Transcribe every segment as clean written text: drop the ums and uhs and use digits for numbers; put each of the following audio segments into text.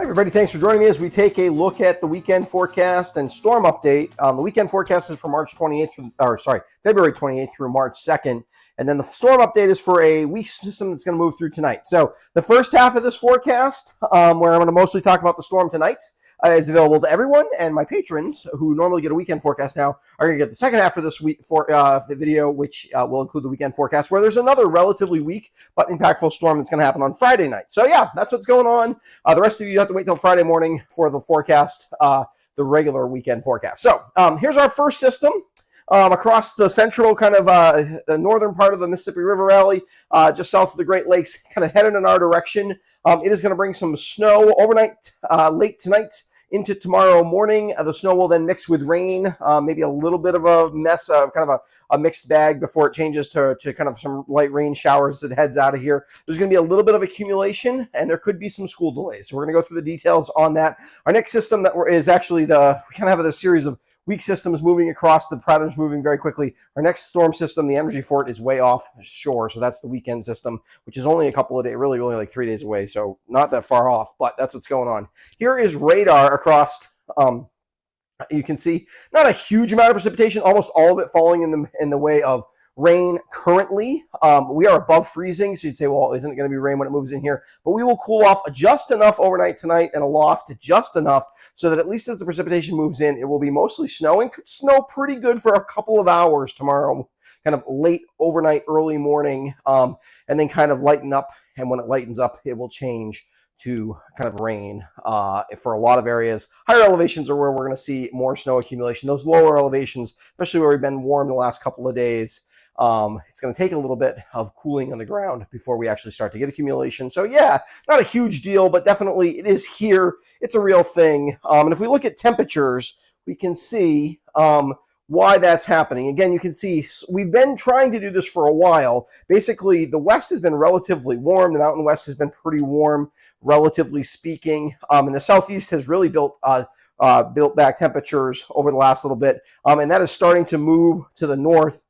Everybody, thanks for joining me as we take a look at the weekend forecast and storm update. The weekend forecast is for February 28th through March 2nd. And then the storm update is for a weak system that's going to move through tonight. So the first half of this forecast, where I'm going to mostly talk about the storm tonight, is available to everyone. And my patrons, who normally get a weekend forecast now, are going to get the second half of this week for the video, which will include the weekend forecast, where there's another relatively weak but impactful storm that's going to happen on Friday night. So yeah, that's what's going on. The rest of you have to wait till Friday morning for the forecast, the regular weekend forecast. So here's our first system. Across the central the northern part of the Mississippi River Valley, just south of the Great Lakes, kind of headed in our direction. It is going to bring some snow overnight, late tonight into tomorrow morning. The snow will then mix with rain, maybe a little bit of a mess, kind of a mixed bag before it changes to kind of some light rain showers as it heads out of here. There's going to be a little bit of accumulation, and there could be some school delays. So we're going to go through the details on that. Our next system is actually we kind of have a series of weak systems moving across, the patterns moving very quickly. Our next storm system, the energy for it, is way off shore. So that's the weekend system, which is only a couple of days, really only like 3 days away. So not that far off, but that's what's going on. Here is radar across. You can see not a huge amount of precipitation, almost all of it falling in the way of rain currently. We are above freezing, so you'd say, well, isn't it going to be rain when it moves in here? But we will cool off just enough overnight tonight and aloft just enough so that at least as the precipitation moves in, it will be mostly snow and could snow pretty good for a couple of hours tomorrow, kind of late overnight, early morning, and then kind of lighten up. And when it lightens up, it will change to kind of rain for a lot of areas. Higher elevations are where we're going to see more snow accumulation. Those lower elevations, especially where we've been warm the last couple of days, it's going to take a little bit of cooling on the ground before we actually start to get accumulation. So yeah, not a huge deal, but definitely it is here. It's a real thing. And if we look at temperatures, we can see why that's happening. Again, you can see we've been trying to do this for a while. Basically, the west has been relatively warm. The Mountain West has been pretty warm, relatively speaking. And the southeast has really built back temperatures over the last little bit. And that is starting to move to the north.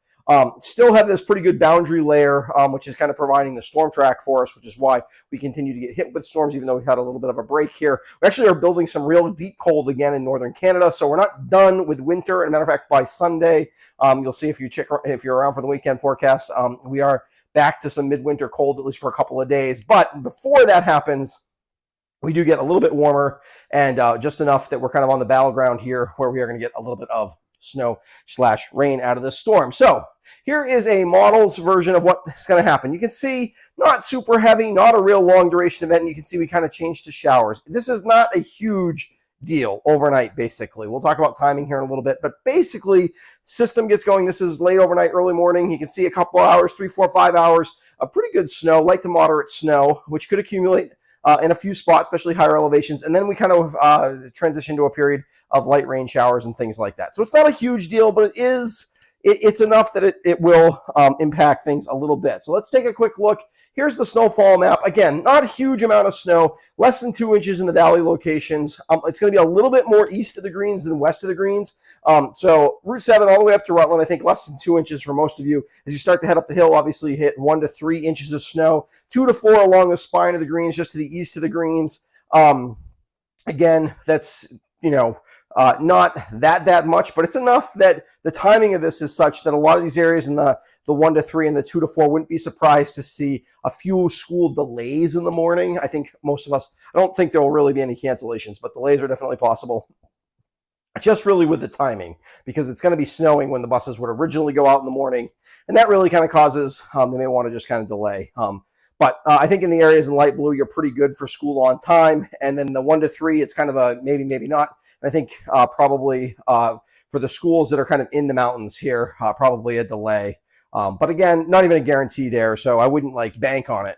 Still have this pretty good boundary layer, which is kind of providing the storm track for us, which is why we continue to get hit with storms, even though we've had a little bit of a break here. We actually are building some real deep cold again in northern Canada, so we're not done with winter. As a matter of fact, by Sunday, you'll see if you're around for the weekend forecast, we are back to some midwinter cold, at least for a couple of days. But before that happens, we do get a little bit warmer and just enough that we're kind of on the battleground here where we are going to get a little bit of snow/rain out of this storm. So here is a model's version of what's going to happen. You can see not super heavy, not a real long duration event. And you can see we kind of changed to showers. This is not a huge deal overnight, basically. We'll talk about timing here in a little bit, but basically system gets going. This is late overnight, early morning. You can see a couple of hours, 3, 4, 5 hours of pretty good snow, light to moderate snow, which could accumulate in a few spots, especially higher elevations. And then we kind of transition to a period of light rain showers and things like that. So it's not a huge deal, but it's enough that it will impact things a little bit. So let's take a quick look. Here's the snowfall map. Again, not a huge amount of snow, less than 2 inches in the valley locations. It's going to be a little bit more east of the Greens than west of the Greens. So Route 7 all the way up to Rutland, I think less than 2 inches for most of you. As you start to head up the hill, obviously you hit 1 to 3 inches of snow, 2 to 4 along the spine of the Greens, just to the east of the Greens. Again, that's, not that much, but it's enough that the timing of this is such that a lot of these areas in the 1 to 3 and the 2 to 4 wouldn't be surprised to see a few school delays in the morning. I think most of us, I don't think there will really be any cancellations, but delays are definitely possible. Just really with the timing, because it's going to be snowing when the buses would originally go out in the morning, and that really kind of causes, they may want to just kind of delay. But I think in the areas in light blue, you're pretty good for school on time. And then the 1 to 3, it's kind of a maybe not. And I think probably for the schools that are kind of in the mountains here, probably a delay. But again, not even a guarantee there. So I wouldn't bank on it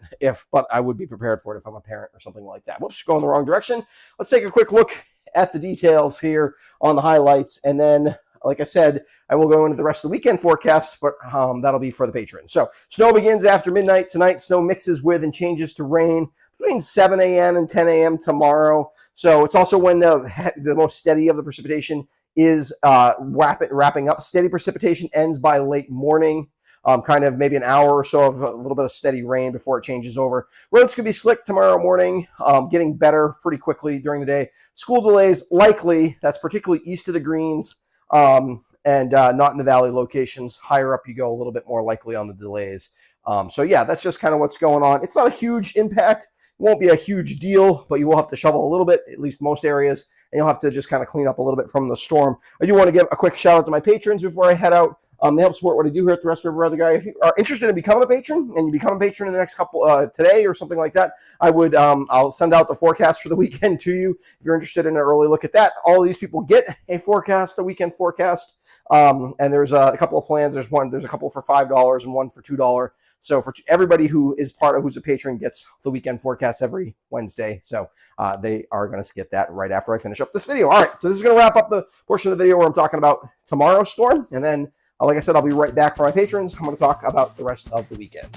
but I would be prepared for it if I'm a parent or something like that. Whoops, going the wrong direction. Let's take a quick look at the details here on the highlights. And then, like I said, I will go into the rest of the weekend forecast, but that'll be for the patrons. So snow begins after midnight tonight. Snow mixes with and changes to rain between 7 a.m. and 10 a.m. tomorrow. So it's also when the most steady of the precipitation is wrapping up. Steady precipitation ends by late morning. kind of maybe an hour or so of a little bit of steady rain before it changes over. Roads could be slick tomorrow morning, getting better pretty quickly during the day. School delays likely. That's particularly east of the Greens and not in the valley locations. Higher up you go, a little bit more likely on the delays. So yeah, that's just kind of what's going on. It's not a huge impact. It won't be a huge deal, but you will have to shovel a little bit, at least most areas, and you'll have to just kind of clean up a little bit from the storm. I do want to give a quick shout out to my patrons before I head out. They help support what I do here at the Rest River Weather Guy. If you are interested in becoming a patron and you become a patron in the next couple today or something like that, I would I'll send out the forecast for the weekend to you if you're interested in an early look at that. All of these people get a forecast, a weekend forecast, and there's a couple of plans. There's a couple for $5 and one for $2. So for everybody who is who's a patron gets the weekend forecast every Wednesday. So they are going to get that right after I finish up this video. All right, so this is going to wrap up the portion of the video where I'm talking about tomorrow's storm. And then, like I said, I'll be right back for my patrons. I'm going to talk about the rest of the weekend.